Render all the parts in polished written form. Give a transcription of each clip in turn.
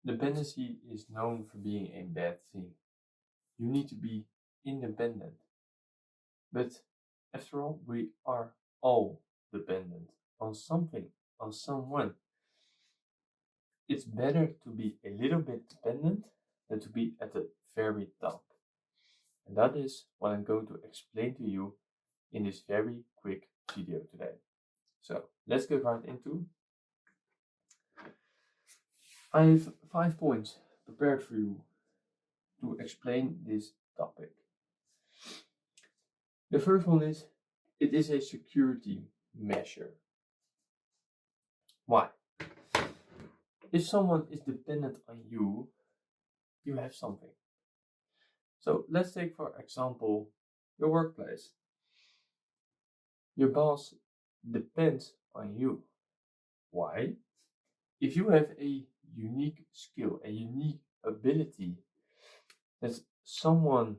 Dependency is known for being a bad thing. You need to be independent. But after all, we are all dependent on something, on someone. It's better to be a little bit dependent than to be at the very top. And that is what I'm going to explain to you in this very quick video today. So let's get right into. I have 5 points prepared for you to explain this topic. The first one is, it is a security measure. Why? If someone is dependent on you, you have something. So let's take, for example, your workplace. Your boss depends on you. Why? If you have a unique skill, a unique ability that someone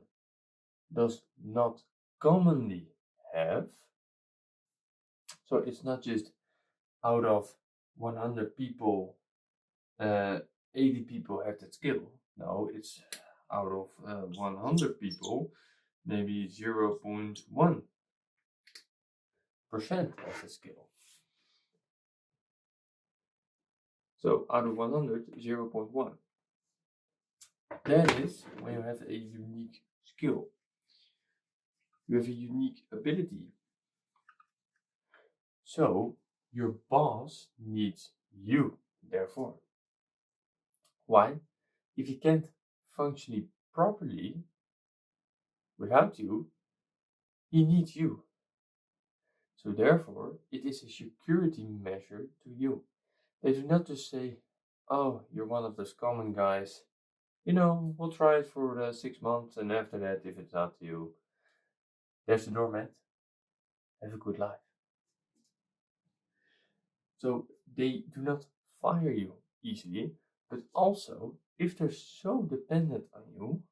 does not commonly have, so it's not just out of 100 people, 80 people have that skill. No, it's out of 100 people, maybe 0.1% of the skill. So out of 100, 0.1. That is when you have a unique skill. You have a unique ability. So your boss needs you, therefore. Why? If he can't function properly without you, he needs you. So therefore, it is a security measure to you. They do not just say, oh, you're one of those common guys. We'll try it for 6 months, and after that, if it's not you, there's the doormat. Have a good life. So they do not fire you easily, but also, if they're so dependent on you,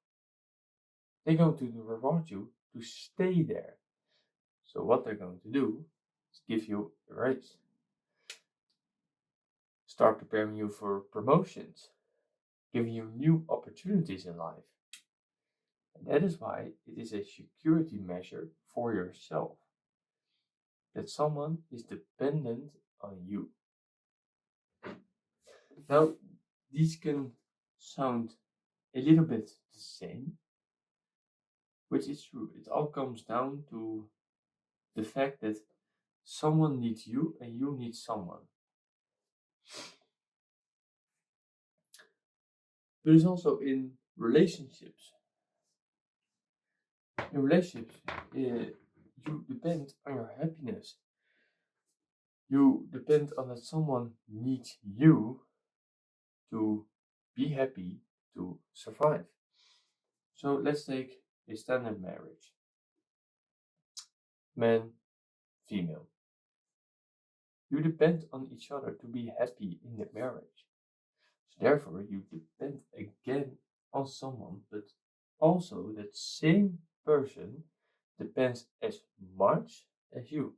they're going to reward you to stay there. So what they're going to do is give you a raise. Start preparing you for promotions, giving you new opportunities in life. And that is why it is a security measure for yourself, that someone is dependent on you. Now, these can sound a little bit the same, which is true. It all comes down to the fact that someone needs you and you need someone. But it's also in relationships. In relationships, you depend on your happiness. You depend on that someone needs you to be happy, to survive. So let's take a standard marriage. Man, female. You depend on each other to be happy in the marriage. So therefore, you depend again on someone, but also that same person depends as much as you.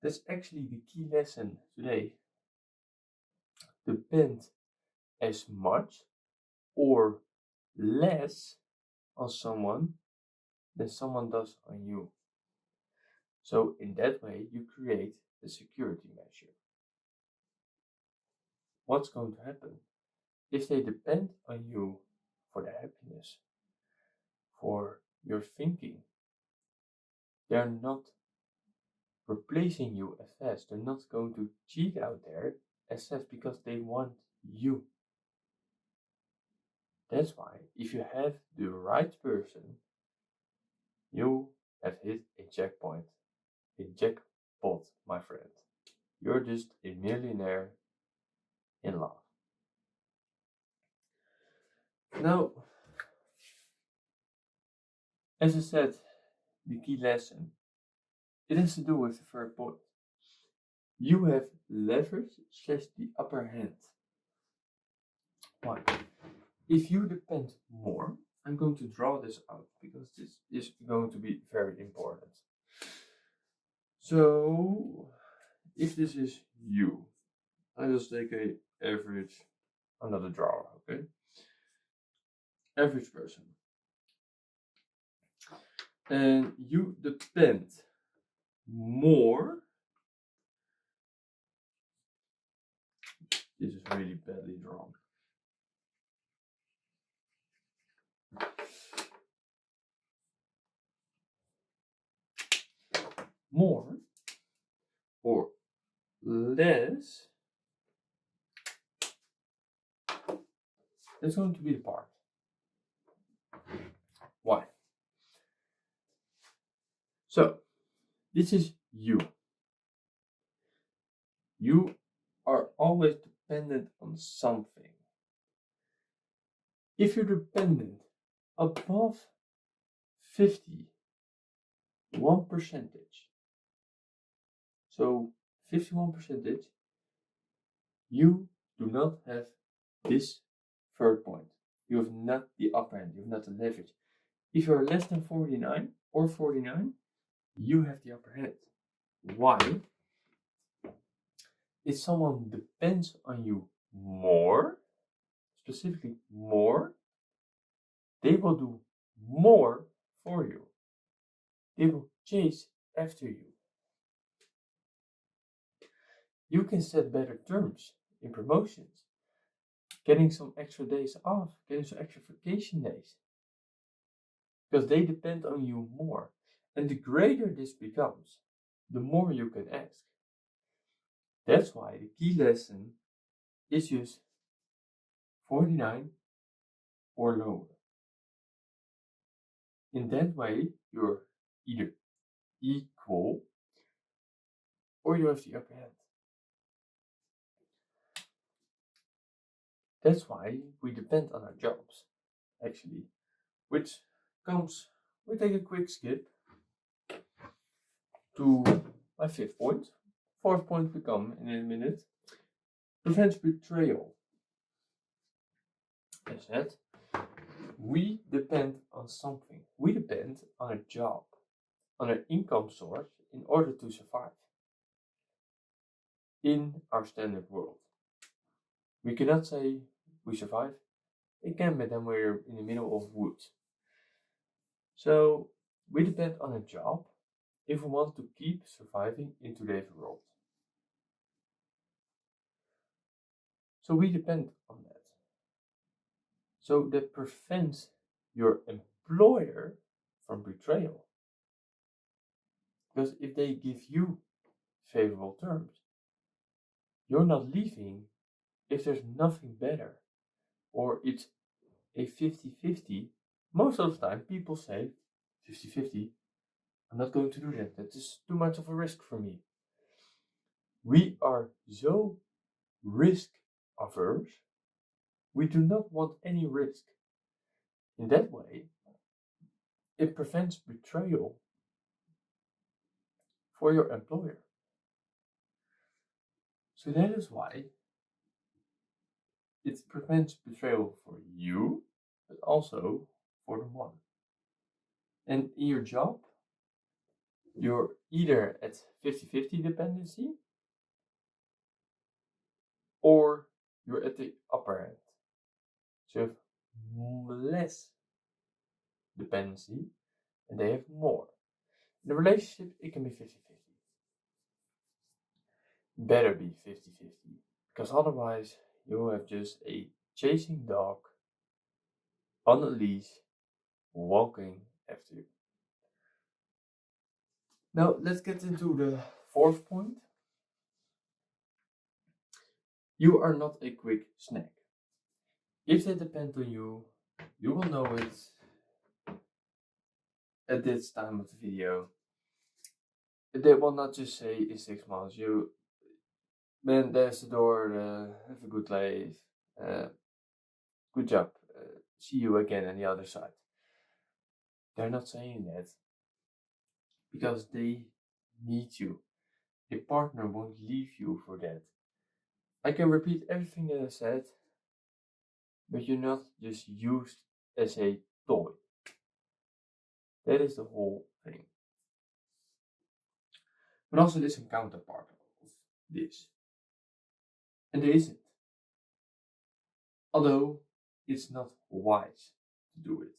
That's actually the key lesson today. Depend as much or less on someone than someone does on you. So in that way, you create a security measure. What's going to happen? If they depend on you for their happiness, for your thinking, they're not replacing you as fast. They're not going to cheat out there as fast because they want you. That's why if you have the right person, you have hit a jackpot, my friend. You're just a millionaire in love. Now, as I said, the key lesson, it has to do with the third point. You have leverage / the upper hand. Why? If you depend more, I'm going to draw this out because this is going to be very important. So, if this is you, I just take a average another drawer, okay? Average person. And you depend more. This is really badly drawn. More or less. That's going to be the part. Why? So, this is you. You are always dependent on something. If you're dependent above 51 percentage, so 51 percentage, you do not have this third point. You have not the upper hand, you have not the leverage. If you're less than 49 or 49, you have the upper hand. Why? If someone depends on you more, specifically more, they will do more for you. They will chase after you. You can set better terms in promotions, getting some extra days off, getting some extra vacation days, because they depend on you more. And the greater this becomes, the more you can ask. That's why the key lesson is just 49 or lower. In that way, you're either equal or you have the upper hand. That's why we depend on our jobs, actually, which comes, we take a quick skip to my fifth point. Fourth point will come in a minute. Prevents betrayal. As said, we depend on something. We depend on a job, on an income source in order to survive in our standard world. We cannot say we survive. It can, but then we're in the middle of woods. So we depend on a job if we want to keep surviving in today's world. So we depend on that. So that prevents your employer from betrayal. Because if they give you favorable terms, you're not leaving if there's nothing better or it's a 50-50. Most of the time people say 50-50, I'm not going to do that. That is too much of a risk for me. We are so risk averse. We do not want any risk. In that way, it prevents betrayal for your employer. So that is why it prevents betrayal for you, but also for the one. And in your job, you're either at 50-50 dependency or you're at the upper end. So you have less dependency and they have more. In the relationship, it can be 50-50. Better be 50-50, because otherwise you have just a chasing dog on a leash walking after you. Now let's get into the fourth point. You are not a quick snack. If they depend on you, you will know it at this time of the video. They will not just say in 6 months, you man, there's the door, have a good life, good job, see you again on the other side. They're not saying that because they need you. A partner won't leave you for that. I can repeat everything that I said, but you're not just used as a toy. That is the whole thing. But also there's a counterpart of this. And there isn't. although it's not wise to do it.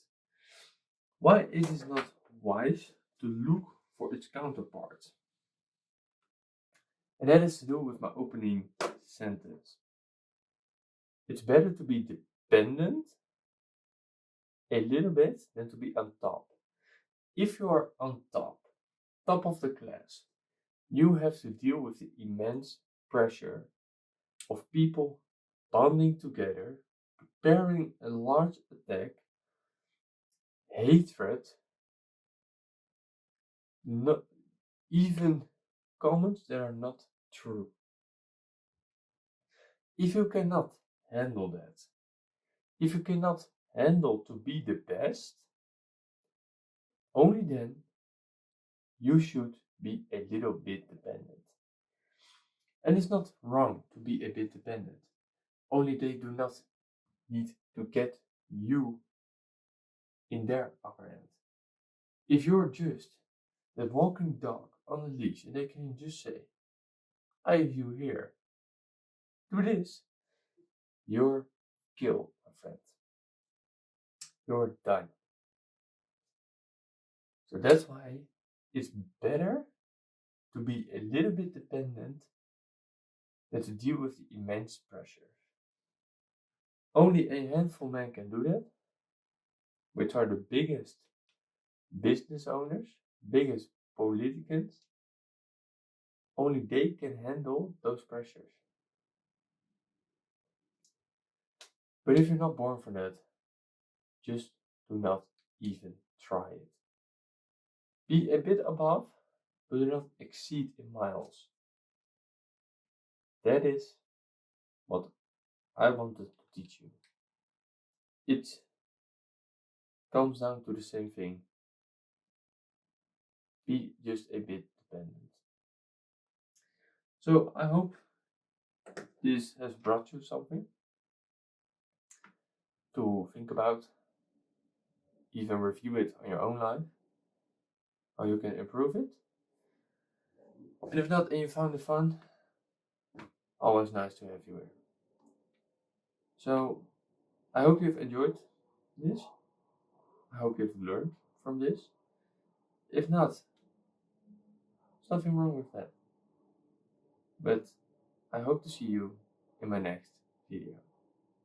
Why it is not wise to look for its counterpart? And that has to do with my opening sentence. It's better to be dependent a little bit than to be on top. If you are on top of the class, you have to deal with the immense pressure of people banding together, preparing a large attack, hatred, not even comments that are not true. If you cannot handle that, if you cannot handle to be the best, only then you should be a little bit dependent. And it's not wrong to be a bit dependent, only they do not need to get you in their upper hand. If you're just that walking dog on a leash and they can just say, I have you here, do this, you're killed, my friend. You're done. So that's why it's better to be a little bit dependent than to deal with the immense pressure. Only a handful of men can do that, which are the biggest business owners, biggest politicians. Only they can handle those pressures. But if you're not born for that, just do not even try it. Be a bit above, but do not exceed in miles. That is what I wanted to teach you. It comes down to the same thing. Be just a bit dependent. So I hope this has brought you something to think about, even review it on your own life, how you can improve it. And if not, and you found it fun, always nice to have you here. So I hope you've enjoyed this. I hope you've learned from this. If not, there's nothing wrong with that. But I hope to see you in my next video.